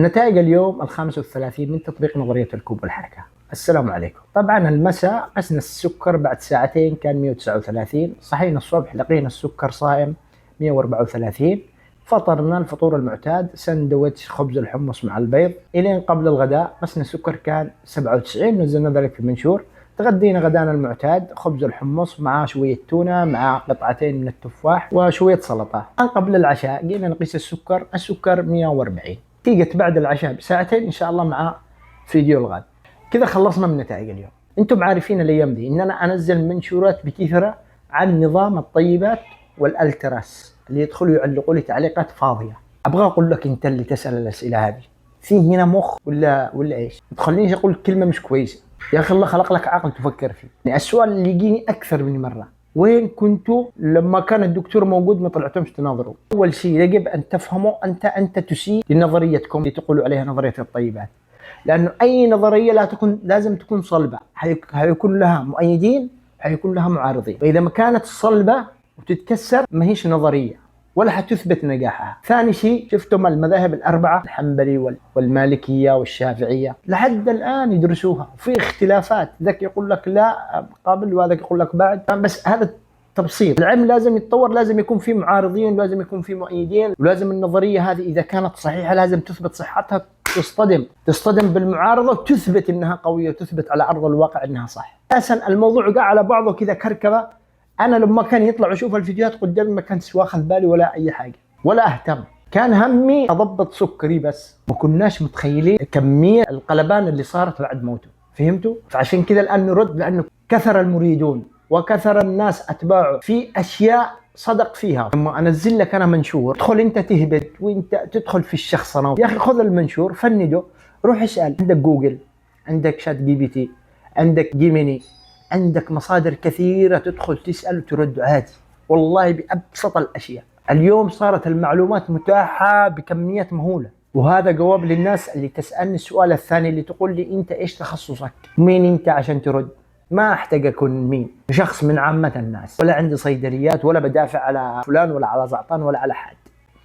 نتائج اليوم ال35 من تطبيق نظرية الكوب والحركة. السلام عليكم. طبعا المساء قسنا السكر بعد ساعتين كان 139، صحينا الصبح لقينا السكر صائم 134. فطرنا الفطور المعتاد سندويتش خبز الحمص مع البيض. الين قبل الغداء قسنا السكر كان 97، نزلنا ذلك في المنشور. تغدينا غدانا المعتاد خبز الحمص مع شوية تونة مع قطعتين من التفاح وشوية سلطة. قبل العشاء جينا نقيس السكر 140. تيجت بعد العشاء بساعتين ان شاء الله مع فيديو الغد. كذا خلصنا من نتائج اليوم. انتم عارفين الايام دي ان انا انزل منشورات بكثره عن نظام الطيبات والالتراس اللي يدخلوا يعلقوا لي تعليقات فاضيه. ابغى اقول لك انت اللي تسال الاسئله هذه، في هنا مخ ولا ايش؟ ما تخلينيش اقول كلمه مش كويسه. يا اخي الله خلق لك عقل تفكر فيه. يعني السؤال اللي يجيني اكثر من مره، وين كنتوا لما كان الدكتور موجود ما طلعتمش تناظروا؟ اول شيء يجب ان تفهموا انت تسيء لنظريتكم اللي تقولوا عليها نظريه الطيبات، لانه اي نظريه لازم تكون صلبه، حيكون لها مؤيدين حيكون لها معارضين، واذا ما كانت صلبه وتتكسر ما هيش نظريه ولا حتثبت نجاحها. ثاني شيء، شفتم المذاهب الأربعة، الحنبلي والمالكية والشافعية، لحد الآن يدرسوها في اختلافات، ذاك يقول لك لا قبل وهذاك يقول لك بعد، بس هذا تبسيط. العلم لازم يتطور، لازم يكون في معارضين، لازم يكون في مؤيدين، ولازم النظرية هذه إذا كانت صحيحة لازم تثبت صحتها، تصطدم بالمعارضة وتثبت إنها قوية وتثبت على أرض الواقع إنها صح. أساسا الموضوع قاع على بعضه كذا كركبة. انا لما كان يطلع اشوف الفيديوهات قدامي ما كنت واخذ بالي ولا اي حاجه ولا اهتم، كان همي اضبط سكري بس. ما كناش متخيلين كميه القلبان اللي صارت بعد موته، فهمتوا؟ فعشان كذا الان نرد، لانه كثر المريدون وكثر الناس اتباعه في اشياء صدق فيها. لما انزل لك انا منشور تدخل انت تهبد وانت تدخل في الشخصنه. يا اخي خذ المنشور فنده، روح اسال، عندك جوجل، عندك شات جي بي تي، عندك جيميني، عندك مصادر كثيرة تدخل تسأل وترد عادي، والله بأبسط الأشياء. اليوم صارت المعلومات متاحة بكميات مهولة، وهذا جواب للناس اللي تسألني السؤال الثاني اللي تقول لي أنت إيش تخصصك؟ مين أنت عشان ترد؟ ما أحتاج أكون مين، شخص من عامة الناس، ولا عندي صيدليات، ولا بدافع على فلان ولا على زعطان ولا على حد،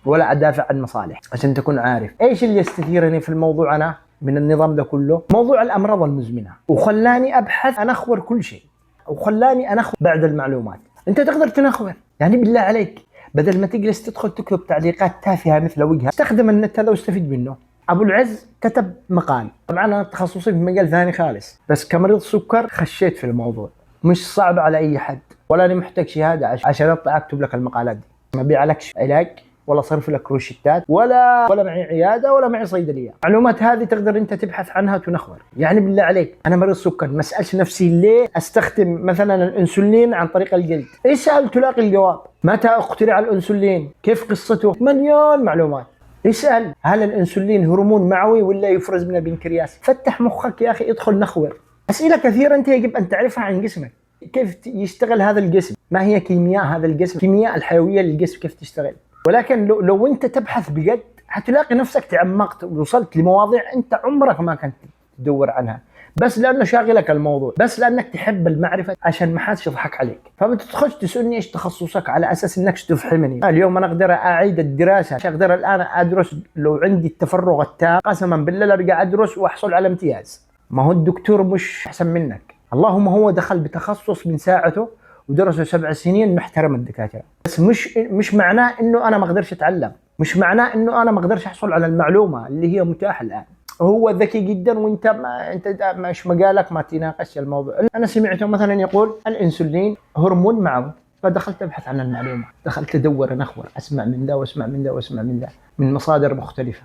ولا أدافع عن مصالح. عشان تكون عارف إيش اللي يستثيرني في الموضوع أنا من النظام ده كله، موضوع الأمراض المزمنة، وخلاني أبحث أنخور كل شيء، وخلاني أنخور بعد المعلومات. أنت تقدر تنخور، يعني بالله عليك بدل ما تجلس تدخل تكتب تعليقات تافهة مثل وجهها، استخدم النت هذا واستفيد منه. أبو العز كتب مقال، طبعا أنا تخصصي في مجال ثاني خالص، بس كمريض سكر خشيت في الموضوع، مش صعب على أي حد، ولا أنا محتاج شهادة عشان أطلع أكتب لك المقالات دي. ما بيعلكش علاج ولا صرف لك روشتات ولا معي عياده ولا معي صيدليه. المعلومات هذه تقدر انت تبحث عنها وتنخور. يعني بالله عليك انا مريض سكر ما اسالش نفسي ليه استخدم مثلا الانسولين عن طريق الجلد، اسال تلاقي الجواب. متى اخترع الانسولين؟ كيف قصته؟ مليون معلومات. اسال هل الانسولين هرمون معوي ولا يفرز من البنكرياس؟ فتح مخك يا اخي، ادخل نخور. اسئله كثيره انت يجب ان تعرفها عن جسمك، كيف يشتغل هذا الجسم، ما هي كيمياء هذا الجسم، الكيمياء الحيويه للجسم كيف تشتغل. ولكن لو انت تبحث بجد هتلاقي نفسك تعمقت ووصلت لمواضيع انت عمرك ما كنت تدور عنها، بس لانه شاغلك الموضوع، بس لانك تحب المعرفه عشان ما حدش يضحك عليك. فما تدخلش تسالني ايش تخصصك على اساس انك تفهمني. اليوم انا اقدر اعيد الدراسه، اقدر الان ادرس لو عندي التفرغ التام، قسما بالله ارجع ادرس واحصل على امتياز. ما هو الدكتور مش احسن منك، اللهم هو دخل بتخصص من ساعته ودرسوا 7 سنين، محترم الدكاتره، بس مش معناه انه انا ما اقدرش اتعلم، مش معناه انه انا ما اقدرش احصل على المعلومه اللي هي متاحه الان. هو ذكي جدا وانت انت مش مجالك، ما تناقش الموضوع. انا سمعته مثلا يقول الانسولين هرمون معوي، فدخلت ابحث عن المعلومه، دخلت ادور انخور، اسمع من ده واسمع من ده واسمع من ده من مصادر مختلفه،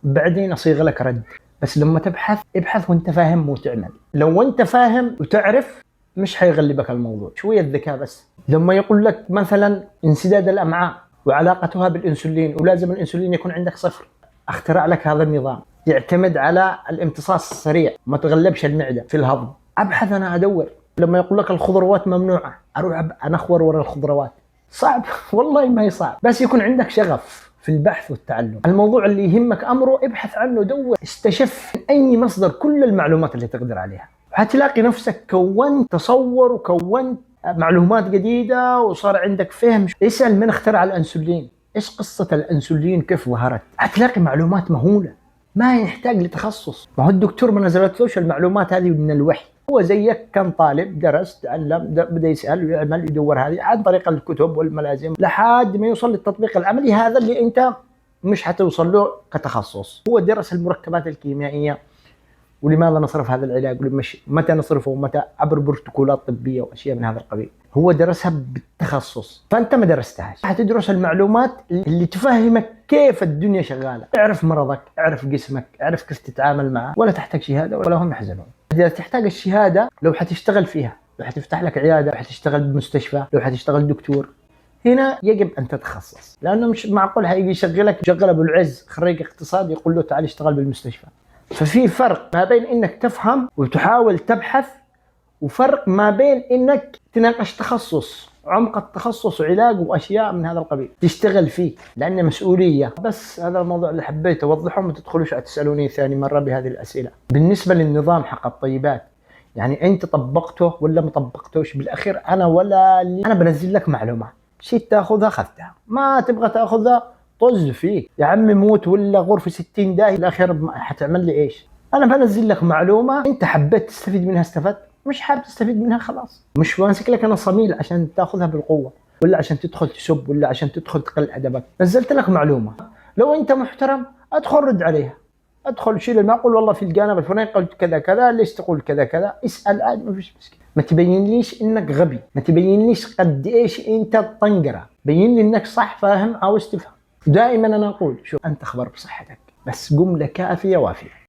بعدين اصيغ لك رد. بس لما ابحث وانت فاهم وتعمل. لو انت فاهم وتعرف مش حيغلبك الموضوع، شوية ذكاء بس. لما يقول لك مثلا انسداد الأمعاء وعلاقتها بالإنسولين ولازم الإنسولين يكون عندك صفر، اخترع لك هذا النظام يعتمد على الامتصاص السريع، ما تغلبش المعدة في الهضم. أبحث أنا أدور. لما يقول لك الخضروات ممنوعة، أروح أنخور ورا الخضروات. صعب والله ما هي صعب، بس يكون عندك شغف في البحث والتعلم. الموضوع اللي يهمك أمره ابحث عنه، دور، استشف من أي مصدر كل المعلومات اللي تقدر عليها، هتلاقي نفسك كونت تصور وكونت معلومات جديدة وصار عندك فهم. اسأل من اخترع الأنسولين، ايش قصة الأنسولين، كيف ظهرت، هتلاقي معلومات مهولة. ما يحتاج لتخصص. ما هو الدكتور ما نزلتلوش المعلومات هذه من الوحي، هو زيك كان طالب درس تعلم بدا يسال ويعمل يدور هذه عن طريق الكتب والملازم لحد ما يوصل للتطبيق العملي، هذا اللي انت مش حتوصل له كتخصص. هو درس المركبات الكيميائيه ولماذا نصرف هذا العلاج متى نصرفه ومتى، عبر بروتوكولات طبيه واشياء من هذا القبيل، هو درسها بالتخصص، فانت ما درستهاش. حتدرس المعلومات اللي تفهمك كيف الدنيا شغاله، اعرف مرضك، اعرف جسمك، اعرف كيف تتعامل معه، ولا تحتاج شهاده ولا هم يحزنون. اذا تحتاج الشهاده لو حتشتغل فيها، لو حتفتح لك عياده، لو حتشتغل بمستشفى، لو حتشتغل دكتور، هنا يجب ان تتخصص، لانه مش معقول هيجي يشغل ابو العز خريج اقتصاد يقول له تعال اشتغل بالمستشفى. ففي فرق ما بين انك تفهم وتحاول تبحث، وفرق ما بين انك تناقش تخصص، عمق التخصص وعلاج واشياء من هذا القبيل تشتغل فيه، لانه مسؤوليه. بس هذا الموضوع اللي حبيت اوضحه، ما تدخلوش تسالوني ثاني مره بهذه الاسئله. بالنسبه للنظام حق الطيبات، يعني انت طبقته ولا ما طبقتوش؟ بالاخير انا بنزل لك معلومات، شيء تاخذها اخذتها، ما تبغى تاخذها طز فيه يا عمي، موت ولا غرفه 60 داهيه الاخير حتعمل لي ايش؟ انا بنزل لك معلومه، انت حبيت تستفيد منها استفدت، مش حابب تستفيد منها خلاص. مش ماسك لك انا صميل عشان تاخذها بالقوه، ولا عشان تدخل تسب، ولا عشان تدخل تقل ادبك. نزلت لك معلومه، لو انت محترم ادخل رد عليها، ادخل شيل المعقول، والله في الجانب الفلاني قلت كذا كذا، ليش تقول كذا كذا، اسال عادي ما فيش مشكله. ما تبينليش انك غبي، ما تبينليش قد ايش انت طنقره، بين لي انك صح فاهم عاوز تفهم. دائما انا اقول شوف، انت اخبر بصحتك بس جمله كافيه وافيه.